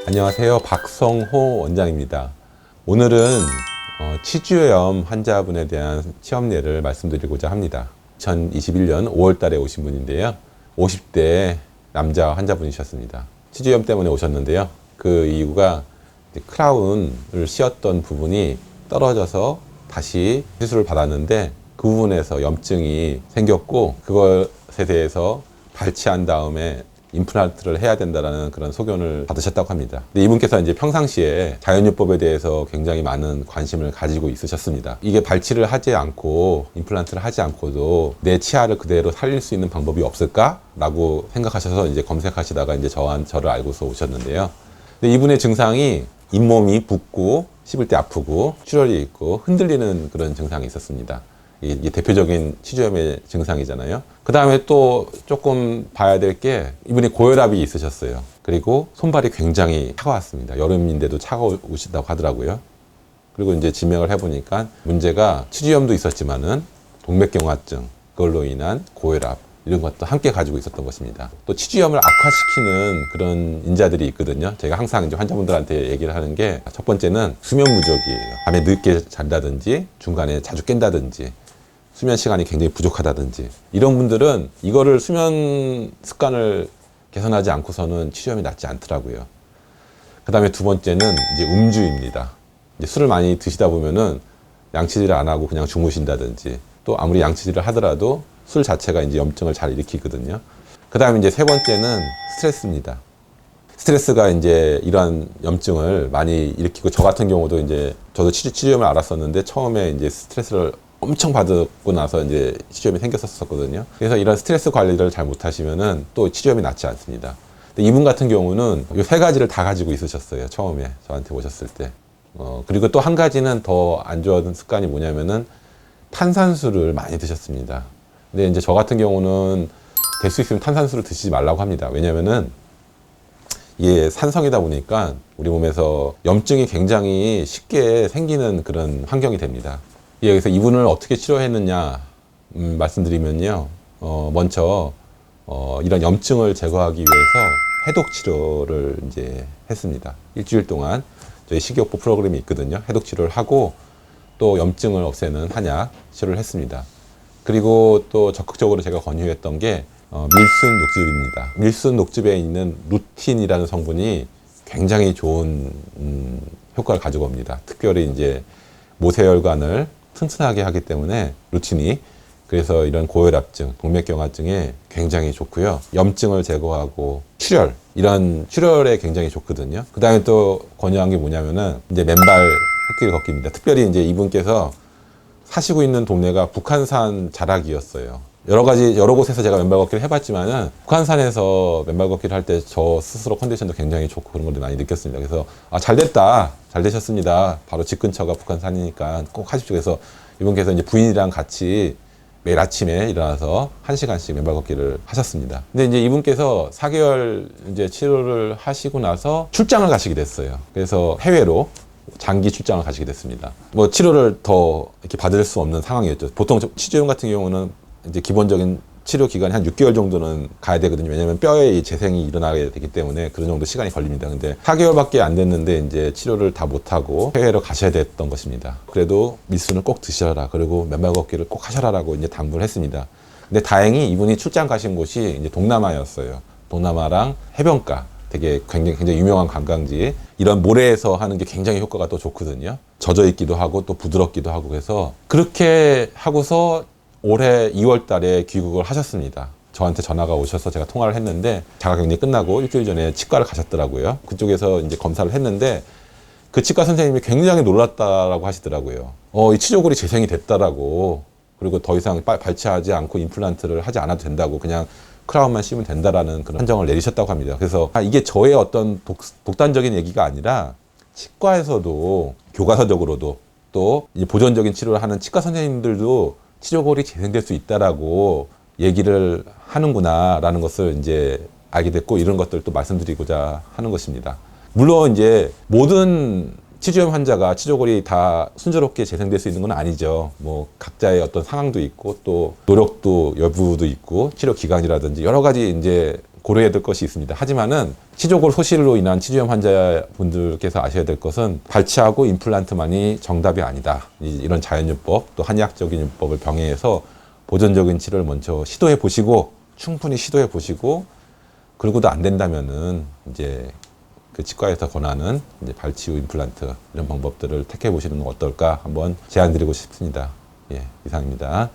안녕하세요. 박성호 원장입니다. 오늘은 치주염 환자분에 대한 치험례를 말씀드리고자 합니다. 2021년 5월 달에 오신 분인데요. 50대 남자 환자분이셨습니다. 치주염 때문에 오셨는데요. 그 이유가 크라운을 씌웠던 부분이 떨어져서 다시 시술을 받았는데 그 부분에서 염증이 생겼고, 그것에 대해서 발치한 다음에 임플란트를 해야 된다라는 그런 소견을 받으셨다고 합니다. 근데 이분께서 이제 평상시에 자연요법에 대해서 굉장히 많은 관심을 가지고 있으셨습니다. 이게 발치를 하지 않고 임플란트를 하지 않고도 내 치아를 그대로 살릴 수 있는 방법이 없을까라고 생각하셔서 이제 검색하시다가 이제 저를 알고서 오셨는데요. 근데 이분의 증상이 잇몸이 붓고 씹을 때 아프고 출혈이 있고 흔들리는 그런 증상이 있었습니다. 이게 대표적인 치주염의 증상이잖아요. 그 다음에 또 조금 봐야 될 게, 이분이 고혈압이 있으셨어요. 그리고 손발이 굉장히 차가웠습니다. 여름인데도 차가우시다고 하더라고요. 그리고 이제 지명을 해보니까 문제가 치주염도 있었지만은 동맥경화증, 그걸로 인한 고혈압, 이런 것도 함께 가지고 있었던 것입니다. 또 치주염을 악화시키는 그런 인자들이 있거든요. 제가 항상 이제 환자분들한테 얘기를 하는 게, 첫 번째는 수면 부족이에요. 밤에 늦게 잔다든지 중간에 자주 깬다든지 수면 시간이 굉장히 부족하다든지, 이런 분들은 이거를 수면 습관을 개선하지 않고서는 치주염이 낫지 않더라고요. 그 다음에 두 번째는 이제 음주입니다. 이제 술을 많이 드시다 보면은 양치질을 안 하고 그냥 주무신다든지, 또 아무리 양치질을 하더라도 술 자체가 이제 염증을 잘 일으키거든요. 그 다음에 이제 세 번째는 스트레스입니다. 스트레스가 이제 이러한 염증을 많이 일으키고, 저 같은 경우도 이제 저도 치주염을 알았었는데 처음에 이제 스트레스를 엄청 받고 나서 이제 치주염이 생겼었거든요. 그래서 이런 스트레스 관리를 잘 못하시면은 또 치주염이 낫지 않습니다. 근데 이분 같은 경우는 이 세 가지를 다 가지고 있으셨어요. 처음에 저한테 오셨을 때. 그리고 또 한 가지는 더 안 좋은 습관이 뭐냐면은 탄산수를 많이 드셨습니다. 근데 이제 저 같은 경우는 될 수 있으면 탄산수를 드시지 말라고 합니다. 왜냐면은 이게 산성이다 보니까 우리 몸에서 염증이 굉장히 쉽게 생기는 그런 환경이 됩니다. 여기서 이분을 어떻게 치료했느냐 말씀드리면요. 먼저 이런 염증을 제거하기 위해서 해독 치료를 이제 했습니다. 일주일 동안 저희 식이요법 프로그램이 있거든요. 해독 치료를 하고 또 염증을 없애는 한약 치료를 했습니다. 그리고 또 적극적으로 제가 권유했던 게 밀순 녹즙입니다. 밀순 녹즙에 있는 루틴이라는 성분이 굉장히 좋은 효과를 가지고 옵니다. 특별히 이제 모세혈관을 튼튼하게 하기 때문에 루틴이, 그래서 이런 고혈압증, 동맥경화증에 굉장히 좋고요. 염증을 제거하고 출혈, 이런 출혈에 굉장히 좋거든요. 그 다음에 또 권유한 게 뭐냐면은 이제 맨발 흙길 걷기입니다. 특별히 이제 이분께서 사시고 있는 동네가 북한산 자락이었어요. 여러 곳에서 제가 맨발 걷기를 해봤지만은 북한산에서 맨발 걷기를 할 때 저 스스로 컨디션도 굉장히 좋고 그런 걸 많이 느꼈습니다. 그래서 잘 됐다, 잘 되셨습니다. 바로 집 근처가 북한산이니까 꼭 하십시오. 그래서 이분께서 이제 부인이랑 같이 매일 아침에 일어나서 1시간씩 맨발 걷기를 하셨습니다. 근데 이제 이분께서 4개월 이제 치료를 하시고 나서 출장을 가시게 됐어요. 그래서 해외로 장기 출장을 가시게 됐습니다. 뭐 치료를 더 이렇게 받을 수 없는 상황이었죠. 보통 치주염 같은 경우는 이제 기본적인 치료 기간이 한 6개월 정도는 가야 되거든요. 왜냐면 뼈에 재생이 일어나게 되기 때문에 그런 정도 시간이 걸립니다. 근데 4개월밖에 안 됐는데 이제 치료를 다 못하고 해외로 가셔야 됐던 것입니다. 그래도 밀순을 꼭 드셔라, 그리고 맨발 걷기를 꼭 하셔라라고 이제 당부를 했습니다. 근데 다행히 이분이 출장 가신 곳이 이제 동남아였어요. 동남아랑 해변가, 되게 굉장히 유명한 관광지, 이런 모래에서 하는 게 굉장히 효과가 또 좋거든요. 젖어 있기도 하고 또 부드럽기도 하고, 그래서 그렇게 하고서 올해 2월 달에 귀국을 하셨습니다. 저한테 전화가 오셔서 제가 통화를 했는데, 자가격리 끝나고 일주일 전에 치과를 가셨더라고요. 그쪽에서 이제 검사를 했는데 그 치과 선생님이 굉장히 놀랐다라고 하시더라고요. 이 치조골이 재생이 됐다라고, 그리고 더 이상 발치하지 않고 임플란트를 하지 않아도 된다고, 그냥 크라운만 씌우면 된다라는 그런 판정을 내리셨다고 합니다. 그래서 이게 저의 어떤 독단적인 얘기가 아니라 치과에서도 교과서적으로도 또 보존적인 치료를 하는 치과 선생님들도 치조골이 재생될 수 있다라고 얘기를 하는구나라는 것을 이제 알게 됐고, 이런 것들을 또 말씀드리고자 하는 것입니다. 물론 이제 모든 치주염 환자가 치조골이 다 순조롭게 재생될 수 있는 건 아니죠. 뭐 각자의 어떤 상황도 있고 또 노력도 여부도 있고 치료 기간이라든지 여러 가지 이제 고려해야 될 것이 있습니다. 하지만은 치조골 소실로 인한 치주염 환자분들께서 아셔야 될 것은 발치하고 임플란트만이 정답이 아니다. 이런 자연요법 또 한의학적인 요법을 병행해서 보존적인 치료를 먼저 시도해 보시고 충분히 시도해 보시고 그러고도 안 된다면은 이제 그 치과에서 권하는 이제 발치 후 임플란트 이런 방법들을 택해 보시는 건 어떨까 한번 제안 드리고 싶습니다. 예, 이상입니다.